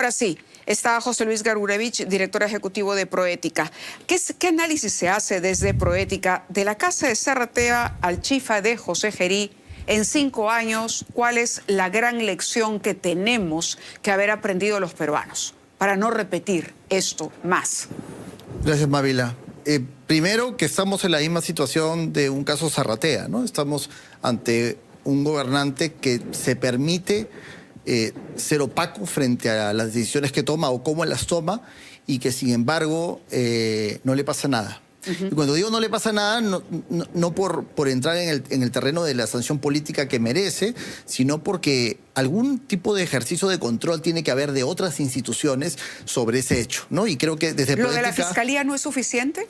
Ahora sí, está José Luis Garurevich, director ejecutivo de Proética. ¿Qué análisis se hace desde Proética de la casa de Zarratea al Chifa de José Gerí en 5 años? ¿Cuál es la gran lección que tenemos que haber aprendido los peruanos para no repetir esto más? Gracias, Mávila. Primero, que estamos en la misma situación de un caso Zarratea, ¿no? Estamos ante un gobernante que se permite ser opaco frente a las decisiones que toma o cómo las toma, y que sin embargo no le pasa nada. Y cuando digo no le pasa nada, no por entrar en el terreno de la sanción política que merece, sino porque algún tipo de ejercicio de control tiene que haber de otras instituciones sobre ese hecho, ¿no? Y creo que desde ¿Lo de la Fiscalía no es suficiente?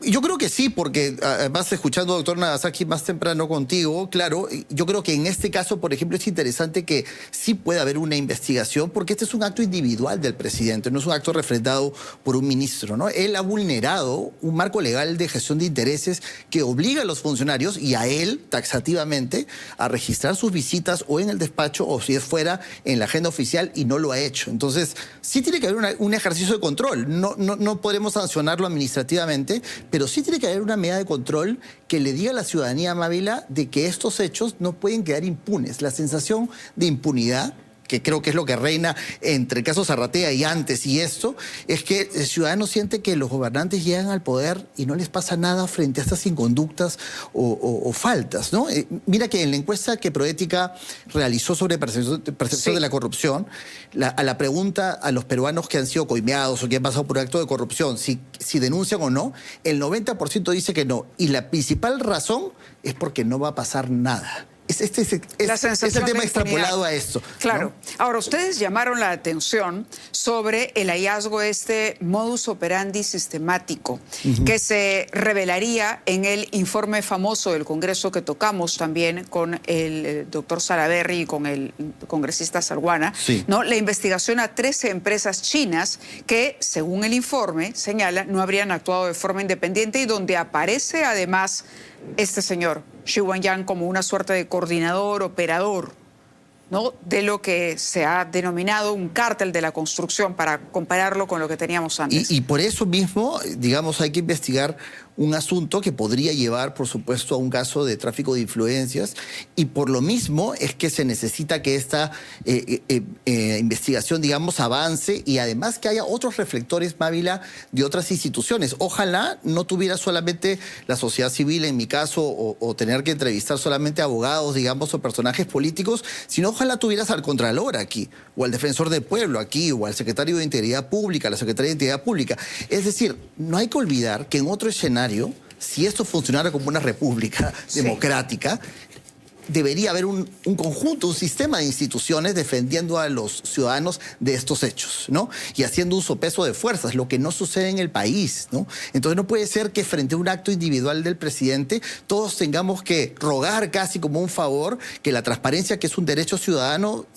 Yo creo que sí, porque además, escuchando al doctor Nagasaki más temprano contigo, claro, yo creo que en este caso, por ejemplo, es interesante que sí pueda haber una investigación, porque este es un acto individual del presidente, no es un acto refrendado por un ministro, ¿no? Él ha vulnerado un marco legal de gestión de intereses que obliga a los funcionarios y a él, taxativamente, a registrar sus visitas o en el despacho o si es fuera en la agenda oficial, y no lo ha hecho. Entonces, sí tiene que haber un ejercicio de control. No podremos sancionarlo administrativamente, pero sí tiene que haber una medida de control que le diga a la ciudadanía, Mávila, de que estos hechos no pueden quedar impunes. La sensación de impunidad, que creo que es lo que reina entre el caso Zarratea y antes y esto, es que el ciudadano siente que los gobernantes llegan al poder y no les pasa nada frente a estas inconductas o faltas, ¿no? Mira que en la encuesta que Proética realizó sobre percepción de la corrupción, a la pregunta a los peruanos que han sido coimeados o que han pasado por acto de corrupción, si denuncian o no, el 90% dice que no. Y la principal razón es porque no va a pasar nada. Es el tema extrapolado a esto. Claro. ¿No? Ahora, ustedes llamaron la atención sobre el hallazgo de este modus operandi sistemático que se revelaría en el informe famoso del Congreso que tocamos también con el doctor Salaverry y con el congresista Salguana, ¿no? La investigación a 13 empresas chinas que, según el informe, señala, no habrían actuado de forma independiente, y donde aparece además este señor, Xu Guangyan, como una suerte de coordinador, operador, ¿no?, de lo que se ha denominado un cártel de la construcción, para compararlo con lo que teníamos antes. Y por eso mismo, digamos, hay que investigar un asunto que podría llevar, por supuesto, a un caso de tráfico de influencias, y por lo mismo es que se necesita que esta investigación, digamos, avance, y además que haya otros reflectores, Mávila, de otras instituciones. Ojalá no tuviera solamente la sociedad civil, en mi caso, o tener que entrevistar solamente a abogados, digamos, o personajes políticos, sino ojalá tuvieras al Contralor aquí, o al Defensor del Pueblo aquí, o al Secretario de Integridad Pública, la Secretaria de Integridad Pública. Es decir, no hay que olvidar que en otro escenario, si esto funcionara como una república democrática, debería haber un conjunto, un sistema de instituciones defendiendo a los ciudadanos de estos hechos, ¿no? Y haciendo un sopeso de fuerzas, lo que no sucede en el país, ¿no? Entonces no puede ser que frente a un acto individual del presidente todos tengamos que rogar casi como un favor que la transparencia, que es un derecho ciudadano,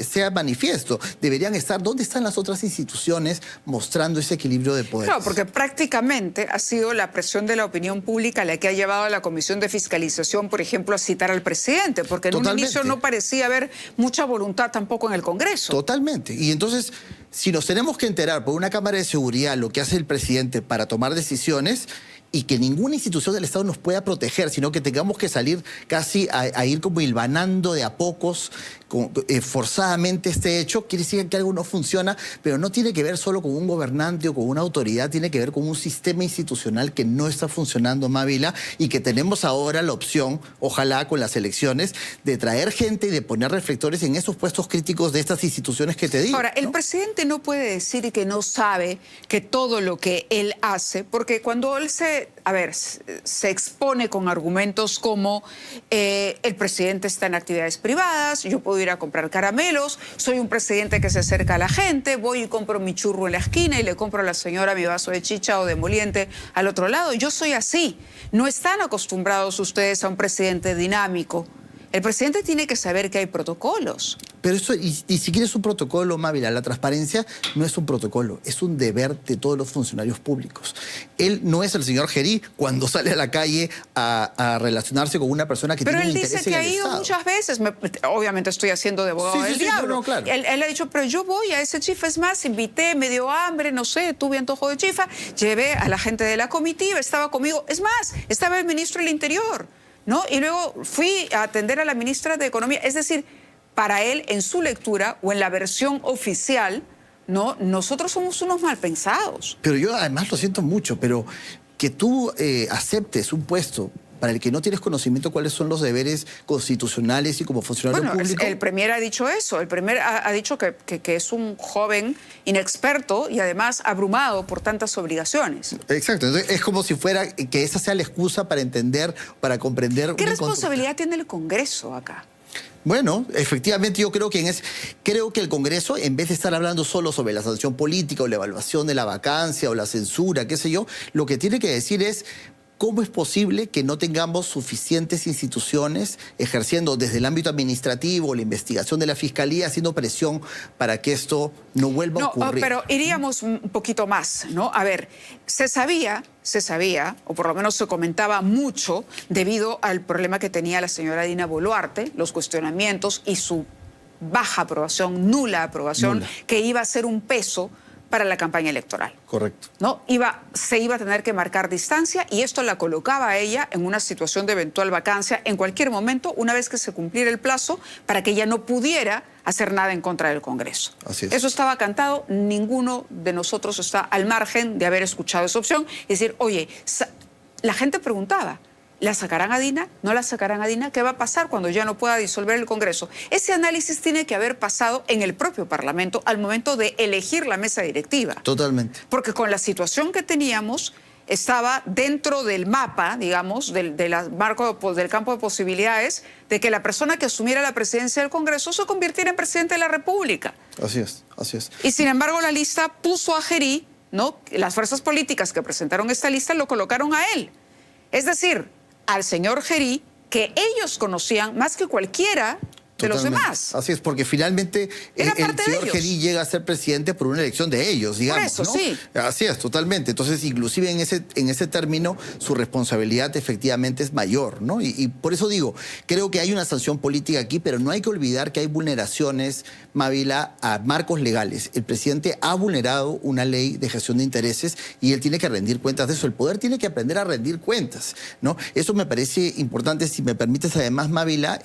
sea manifiesto. Deberían estar, ¿dónde están las otras instituciones mostrando ese equilibrio de poder? Claro, porque prácticamente ha sido la presión de la opinión pública la que ha llevado a la Comisión de Fiscalización, por ejemplo, a citar al presidente, porque en un inicio no parecía haber mucha voluntad tampoco en el Congreso. Totalmente. Y entonces, si nos tenemos que enterar por una cámara de seguridad lo que hace el presidente para tomar decisiones, y que ninguna institución del Estado nos pueda proteger, sino que tengamos que salir casi a ir como hilvanando de a pocos, forzadamente este hecho, quiere decir que algo no funciona, pero no tiene que ver solo con un gobernante o con una autoridad, tiene que ver con un sistema institucional que no está funcionando, Mávila, y que tenemos ahora la opción, ojalá con las elecciones, de traer gente y de poner reflectores en esos puestos críticos de estas instituciones que te digo. Ahora, el presidente no puede decir que no sabe que todo lo que él hace, porque cuando él se expone con argumentos como el presidente está en actividades privadas, yo puedo ir a comprar caramelos, soy un presidente que se acerca a la gente, voy y compro mi churro en la esquina y le compro a la señora mi vaso de chicha o de moliente al otro lado. Yo soy así. No están acostumbrados ustedes a un presidente dinámico, El presidente tiene que saber que hay protocolos. Pero eso ni siquiera es un protocolo, Mávila. La transparencia no es un protocolo, es un deber de todos los funcionarios públicos. Él no es el señor Gerí cuando sale a la calle a relacionarse con una persona que tiene un interés en el Estado. Pero él dice que ha ido muchas veces. Obviamente estoy haciendo de abogado del diablo. No, claro. Él ha dicho, pero yo voy a ese chifa. Es más, invité, me dio hambre, no sé, tuve antojo de chifa, llevé a la gente de la comitiva, estaba conmigo. Es más, estaba el ministro del Interior, ¿no? Y luego fui a atender a la ministra de Economía. Es decir, para él, en su lectura o en la versión oficial, ¿no? Nosotros somos unos malpensados. Pero yo además lo siento mucho, pero que tú aceptes un puesto para el que no tienes conocimiento cuáles son los deberes constitucionales y como funcionario público. El premier ha dicho eso. El premier ha dicho que es un joven inexperto y además abrumado por tantas obligaciones. Exacto. Entonces, es como si fuera que esa sea la excusa para entender, para comprender. ¿Qué responsabilidad tiene el Congreso acá? Bueno, efectivamente yo creo que el Congreso, en vez de estar hablando solo sobre la sanción política o la evaluación de la vacancia o la censura, qué sé yo, lo que tiene que decir es ¿cómo es posible que no tengamos suficientes instituciones ejerciendo desde el ámbito administrativo, la investigación de la Fiscalía, haciendo presión para que esto no vuelva a ocurrir? Pero iríamos un poquito más, ¿no? A ver, se sabía, o por lo menos se comentaba mucho, debido al problema que tenía la señora Dina Boluarte, los cuestionamientos y su baja aprobación, nula aprobación, que iba a ser un peso para la campaña electoral. Correcto. ¿No? Se iba a tener que marcar distancia y esto la colocaba a ella en una situación de eventual vacancia en cualquier momento, una vez que se cumpliera el plazo, para que ella no pudiera hacer nada en contra del Congreso. Así es. Eso estaba cantado, ninguno de nosotros está al margen de haber escuchado esa opción. Es decir, oye, la gente preguntaba, ¿la sacarán a Dina? ¿No la sacarán a Dina? ¿Qué va a pasar cuando ya no pueda disolver el Congreso? Ese análisis tiene que haber pasado en el propio Parlamento al momento de elegir la mesa directiva. Totalmente. Porque con la situación que teníamos, estaba dentro del mapa, digamos, del campo de posibilidades de que la persona que asumiera la presidencia del Congreso se convirtiera en presidente de la República. Así es, así es. Y sin embargo la lista puso a Gerí, ¿no? Las fuerzas políticas que presentaron esta lista lo colocaron a él. Es decir, al señor Gerí, que ellos conocían más que cualquiera de los demás. Así es, porque finalmente el señor Gerí llega a ser presidente por una elección de ellos, digamos. Por eso, ¿no? sí. Así es, totalmente. Entonces, inclusive en ese término, su responsabilidad efectivamente es mayor, ¿no? Y por eso digo, creo que hay una sanción política aquí, pero no hay que olvidar que hay vulneraciones, Mávila, a marcos legales. El presidente ha vulnerado una ley de gestión de intereses y él tiene que rendir cuentas de eso. El poder tiene que aprender a rendir cuentas, ¿no? Eso me parece importante. Si me permites, además, Mávila,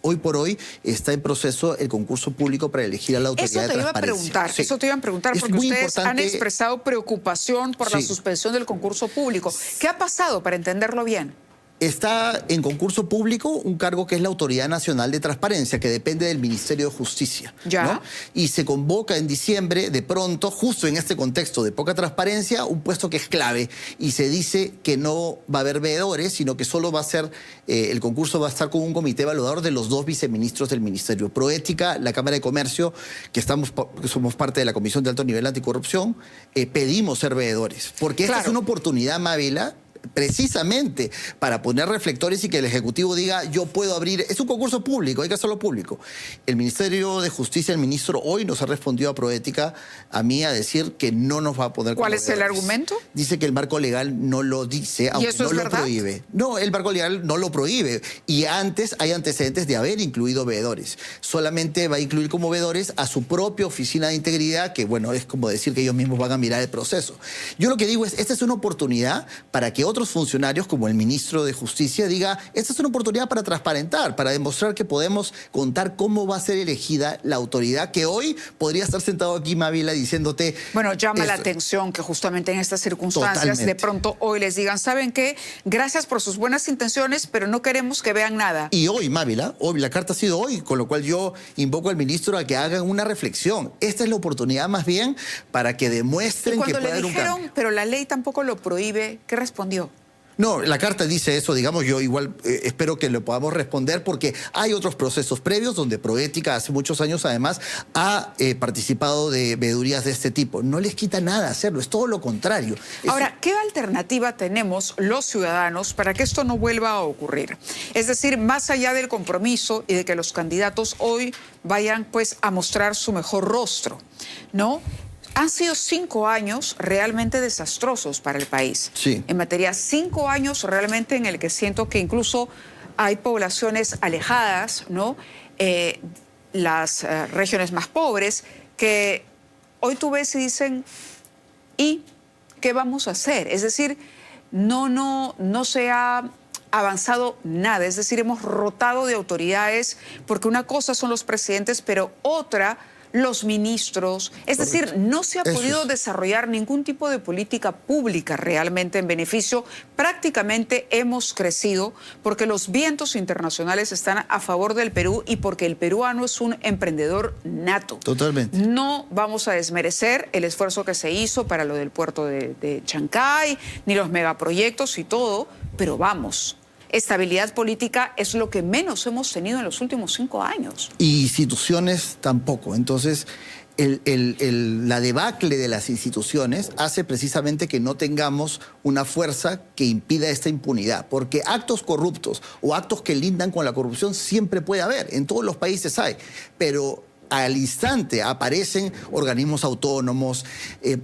hoy por hoy está en proceso el concurso público para elegir a la autoridad de transparencia. Eso te iba a preguntar, porque ustedes han expresado preocupación por la suspensión del concurso público. ¿Qué ha pasado para entenderlo bien? Está en concurso público un cargo que es la Autoridad Nacional de Transparencia, que depende del Ministerio de Justicia. Ya. ¿No? Y se convoca en diciembre, de pronto, justo en este contexto de poca transparencia, un puesto que es clave. Y se dice que no va a haber veedores, sino que solo va a ser, el concurso va a estar con un comité evaluador de los 2 viceministros del Ministerio. Proética, la Cámara de Comercio, que somos parte de la Comisión de Alto Nivel Anticorrupción, pedimos ser veedores. Porque esta es una oportunidad, Mávila, precisamente para poner reflectores y que el Ejecutivo diga, yo puedo abrir, es un concurso público, hay que hacerlo público. El Ministerio de Justicia, el ministro hoy nos ha respondido a Proética, a mí, a decir que no nos va a poner. ¿Cuál es el argumento? Dice que el marco legal no lo dice, aunque no lo prohíbe. No, el marco legal no lo prohíbe y antes hay antecedentes de haber incluido veedores. Solamente va a incluir como veedores a su propia oficina de integridad, que bueno, es como decir que ellos mismos van a mirar el proceso. Yo lo que digo es, esta es una oportunidad para que otros funcionarios, como el ministro de Justicia, diga, esta es una oportunidad para transparentar, para demostrar que podemos contar cómo va a ser elegida la autoridad que hoy podría estar sentado aquí, Mávila, diciéndote... Bueno, llama la atención que justamente en estas circunstancias de pronto hoy les digan, ¿saben qué? Gracias por sus buenas intenciones, pero no queremos que vean nada. Y hoy, Mávila, hoy, la carta ha sido hoy, con lo cual yo invoco al ministro a que hagan una reflexión. Esta es la oportunidad más bien para que demuestren que puede haber un cambio. Pero la ley tampoco lo prohíbe, ¿qué respondió? No, la carta dice eso, digamos, yo igual espero que lo podamos responder porque hay otros procesos previos donde Proética hace muchos años además ha participado de veedurías de este tipo. No les quita nada hacerlo, es todo lo contrario. Ahora, ¿qué alternativa tenemos los ciudadanos para que esto no vuelva a ocurrir? Es decir, más allá del compromiso y de que los candidatos hoy vayan pues a mostrar su mejor rostro, ¿no? Han sido 5 años realmente desastrosos para el país. Sí. En materia, 5 años realmente en el que siento que incluso hay poblaciones alejadas, ¿no? Las regiones más pobres, que hoy tú ves y dicen, ¿y qué vamos a hacer? Es decir, no se ha avanzado nada. Es decir, hemos rotado de autoridades, porque una cosa son los presidentes, pero otra los ministros. Es decir, no se ha podido desarrollar ningún tipo de política pública realmente en beneficio. Prácticamente hemos crecido porque los vientos internacionales están a favor del Perú y porque el peruano es un emprendedor nato. Totalmente. No vamos a desmerecer el esfuerzo que se hizo para lo del puerto de Chancay, ni los megaproyectos y todo, pero vamos. Estabilidad política es lo que menos hemos tenido en los últimos 5 años. Y instituciones tampoco. Entonces, la debacle de las instituciones hace precisamente que no tengamos una fuerza que impida esta impunidad. Porque actos corruptos o actos que lindan con la corrupción siempre puede haber. En todos los países hay. Pero al instante aparecen organismos autónomos.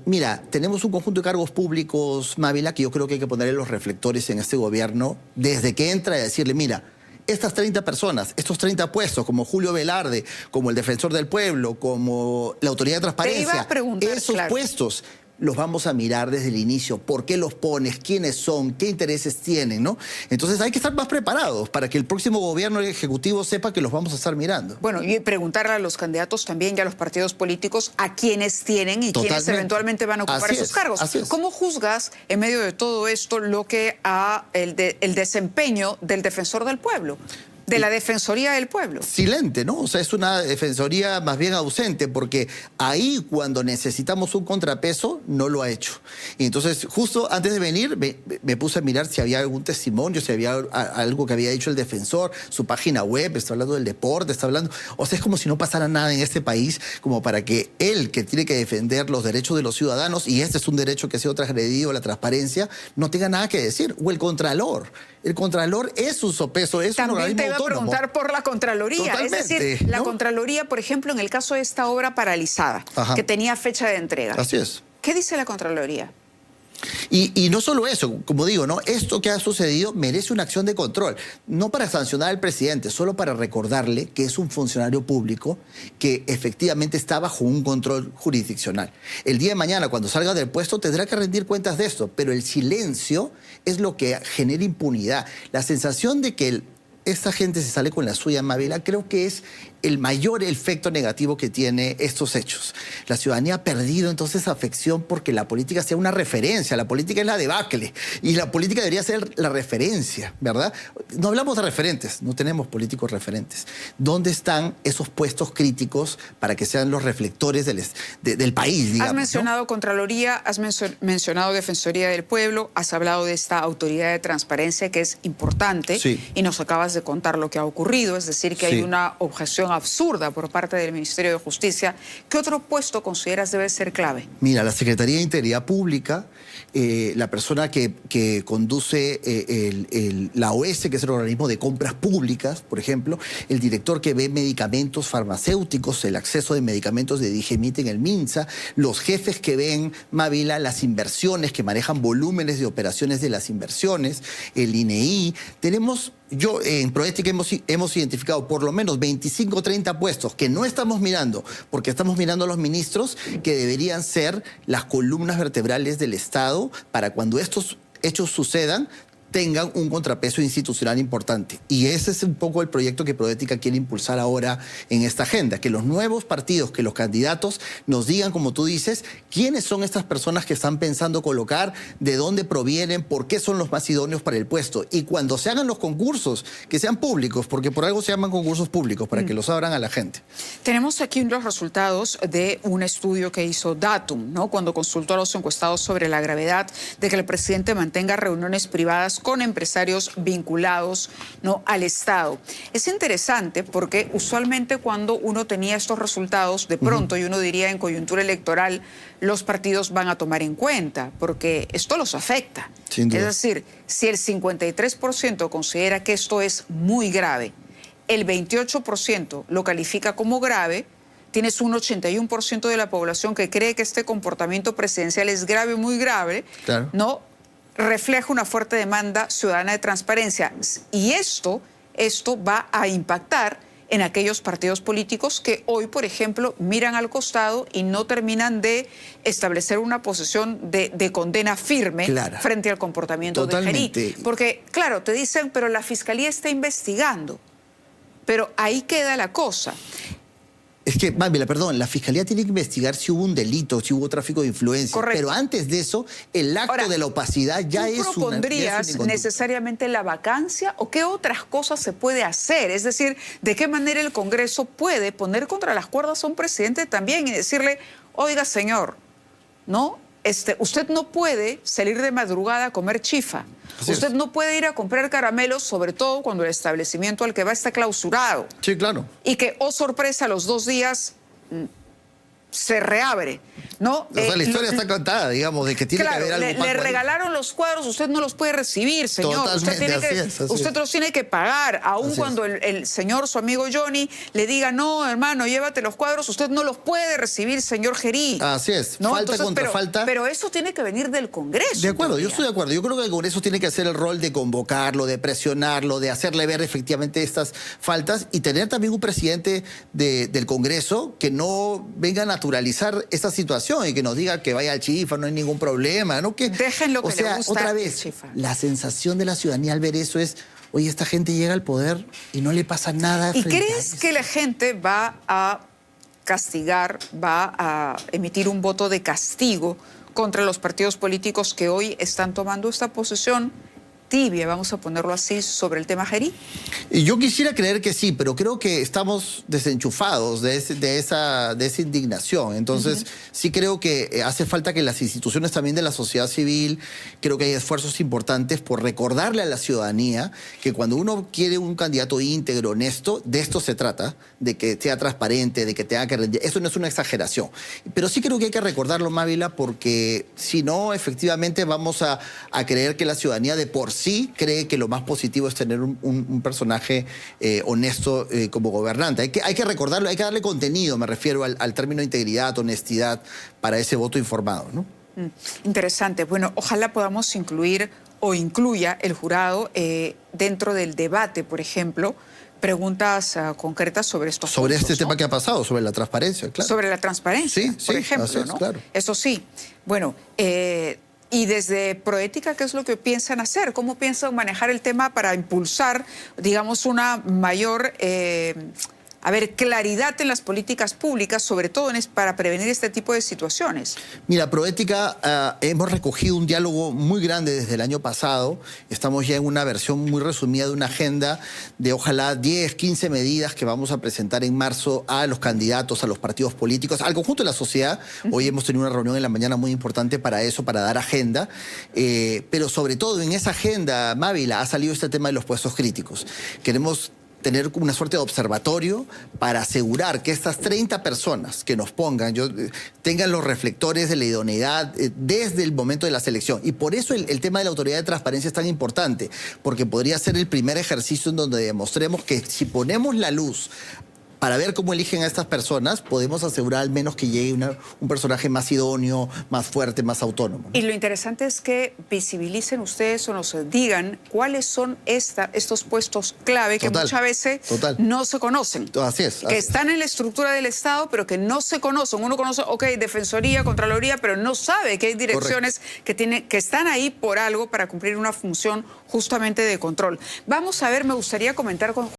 Mira, tenemos un conjunto de cargos públicos, Mávila, que yo creo que hay que ponerle los reflectores en este gobierno desde que entra y decirle, mira, estas 30 personas, estos 30 puestos, como Julio Velarde, como el Defensor del Pueblo, como la Autoridad de Transparencia, te iba a preguntar, esos puestos los vamos a mirar desde el inicio, por qué los pones, quiénes son, qué intereses tienen, ¿no? Entonces hay que estar más preparados para que el próximo gobierno ejecutivo sepa que los vamos a estar mirando. Bueno, y preguntarle a los candidatos también y a los partidos políticos a quiénes tienen y quiénes eventualmente van a ocupar esos cargos. ¿Cómo juzgas en medio de todo esto lo que el desempeño del Defensor del Pueblo? De la Defensoría del Pueblo. Silente, ¿no? O sea, es una defensoría más bien ausente, porque ahí cuando necesitamos un contrapeso, no lo ha hecho. Y entonces, justo antes de venir, me puse a mirar si había algún testimonio, si había algo que había dicho el defensor, su página web, está hablando del deporte, está hablando... O sea, es como si no pasara nada en este país, como para que él, que tiene que defender los derechos de los ciudadanos, y este es un derecho que ha sido transgredido, la transparencia, no tenga nada que decir. O el Contralor. El Contralor es un sopeso, es un organismo autónomo. A preguntar por la Contraloría. Totalmente, es decir, la ¿no? Contraloría, por ejemplo, en el caso de esta obra paralizada, que tenía fecha de entrega. Así es. ¿Qué dice la Contraloría? Y no solo eso, como digo, ¿no? Esto que ha sucedido merece una acción de control, no para sancionar al presidente, solo para recordarle que es un funcionario público que efectivamente está bajo un control jurisdiccional. El día de mañana, cuando salga del puesto, tendrá que rendir cuentas de esto, pero el silencio es lo que genera impunidad. La sensación de que esta gente se sale con la suya, Mávila, creo que es el mayor efecto negativo que tiene estos hechos. La ciudadanía ha perdido entonces afección porque la política sea una referencia. La política es la debacle y la política debería ser la referencia, ¿verdad? No hablamos de referentes, no tenemos políticos referentes. ¿Dónde están esos puestos críticos para que sean los reflectores del país, digamos? Has mencionado, ¿no? Contraloría, has mencionado Defensoría del Pueblo, has hablado de esta autoridad de transparencia que es importante, y nos acabas de contar lo que ha ocurrido, es decir, que hay una objeción absurda por parte del Ministerio de Justicia. ¿Qué otro puesto consideras debe ser clave? Mira, la Secretaría de Integridad Pública, la persona que conduce la OS, que es el organismo de compras públicas, por ejemplo, el director que ve medicamentos farmacéuticos, el acceso de medicamentos de Digemit en el MINSA, los jefes que ven, Mávila, las inversiones, que manejan volúmenes de operaciones de las inversiones, el INEI. Tenemos... en Proética hemos identificado por lo menos 25 o 30 puestos que no estamos mirando, porque estamos mirando a los ministros que deberían ser las columnas vertebrales del Estado para cuando estos hechos sucedan, tengan un contrapeso institucional importante. Y ese es un poco el proyecto que Proética quiere impulsar ahora en esta agenda, que los nuevos partidos, que los candidatos nos digan, como tú dices, quiénes son estas personas que están pensando colocar, de dónde provienen, por qué son los más idóneos para el puesto. Y cuando se hagan los concursos, que sean públicos, porque por algo se llaman concursos públicos, para que los abran a la gente. Tenemos aquí los resultados de un estudio que hizo Datum, ¿no? Cuando consultó a los encuestados sobre la gravedad de que el presidente mantenga reuniones privadas con empresarios vinculados, ¿no?, al Estado. Es interesante porque usualmente cuando uno tenía estos resultados, de pronto, y uno diría en coyuntura electoral, los partidos van a tomar en cuenta, porque esto los afecta. Sin duda. Es decir, si el 53% considera que esto es muy grave, el 28% lo califica como grave, tienes un 81% de la población que cree que este comportamiento presidencial es grave, muy grave, claro, ¿no? Refleja una fuerte demanda ciudadana de transparencia. Y esto va a impactar en aquellos partidos políticos que hoy, por ejemplo, miran al costado y no terminan de establecer una posición de condena firme, claro, frente al comportamiento de Gerí. Porque, claro, te dicen, pero la Fiscalía está investigando. Pero ahí queda la cosa. Es que, Mávila, perdón, la Fiscalía tiene que investigar si hubo un delito, si hubo tráfico de influencia. Correcto. Pero antes de eso, el acto Ahora, de la opacidad ya es una... ¿tú propondrías necesariamente la vacancia o qué otras cosas se puede hacer? Es decir, ¿de qué manera el Congreso puede poner contra las cuerdas a un presidente también y decirle, oiga, señor, ¿no? Usted no puede salir de madrugada a comer chifa. Usted no puede ir a comprar caramelos, sobre todo cuando el establecimiento al que va está clausurado. Sí, claro. Y que, oh sorpresa, a los 2 días se reabre, ¿no? O sea, la historia está contada, digamos, de que tiene que haber algo. Le regalaron los cuadros, usted no los puede recibir, señor. Totalmente, usted los tiene que pagar, aun cuando el señor, su amigo Johnny, le diga, no, hermano, llévate los cuadros, usted no los puede recibir, señor Gerí. Así es, ¿no? falta contra falta. Pero eso tiene que venir del Congreso. De acuerdo, yo estoy de acuerdo. Yo creo que el Congreso tiene que hacer el rol de convocarlo, de presionarlo, de hacerle ver efectivamente estas faltas y tener también un presidente del Congreso que no venga a naturalizar esta situación y que nos diga que vaya al chifa, no hay ningún problema, ¿no? Que, déjenlo que le gusta otra vez, la sensación de la ciudadanía al ver eso es, oye, esta gente llega al poder y no le pasa nada. ¿Y crees que la gente va a castigar, va a emitir un voto de castigo contra los partidos políticos que hoy están tomando esta posición tibia, vamos a ponerlo así, sobre el tema Gerí? Y yo quisiera creer que sí, pero creo que estamos desenchufados de esa indignación. Entonces, sí creo que hace falta que las instituciones también de la sociedad civil, creo que hay esfuerzos importantes por recordarle a la ciudadanía que cuando uno quiere un candidato íntegro, honesto, de esto se trata, de que sea transparente, de que tenga que rendir. Eso no es una exageración. Pero sí creo que hay que recordarlo, Mávila, porque si no, efectivamente vamos a creer que la ciudadanía de por sí cree que lo más positivo es tener un personaje honesto como gobernante. Hay que recordarlo, hay que darle contenido, me refiero al término integridad, honestidad, para ese voto informado, ¿no? Interesante. Bueno, ojalá podamos incluir o incluya el jurado dentro del debate, por ejemplo, preguntas concretas sobre estos sobre puntos, este tema que ha pasado, sobre la transparencia, claro. Sobre la transparencia, sí, por ejemplo, así es, ¿no? Claro. Eso sí. Bueno, y desde Proética, ¿qué es lo que piensan hacer? ¿Cómo piensan manejar el tema para impulsar, digamos, una mayor claridad en las políticas públicas, sobre todo para prevenir este tipo de situaciones? Mira, Proética, hemos recogido un diálogo muy grande desde el año pasado. Estamos ya en una versión muy resumida de una agenda de ojalá 10, 15 medidas que vamos a presentar en marzo a los candidatos, a los partidos políticos, al conjunto de la sociedad. Hoy hemos tenido una reunión en la mañana muy importante para eso, para dar agenda. Pero sobre todo en esa agenda, Mávila, ha salido este tema de los puestos críticos. Queremos tener una suerte de observatorio para asegurar que estas 30 personas que nos pongan tengan los reflectores de la idoneidad desde el momento de la selección. Y por eso el tema de la autoridad de transparencia es tan importante, porque podría ser el primer ejercicio en donde demostremos que si ponemos la luz para ver cómo eligen a estas personas, podemos asegurar al menos que llegue un personaje más idóneo, más fuerte, más autónomo, ¿no? Y lo interesante es que visibilicen ustedes o nos digan cuáles son estos puestos clave que muchas veces no se conocen. Así es. Que están en la estructura del Estado, pero que no se conocen. Uno conoce, ok, Defensoría, Contraloría, pero no sabe que hay direcciones que están ahí por algo para cumplir una función justamente de control. Vamos a ver, me gustaría comentar con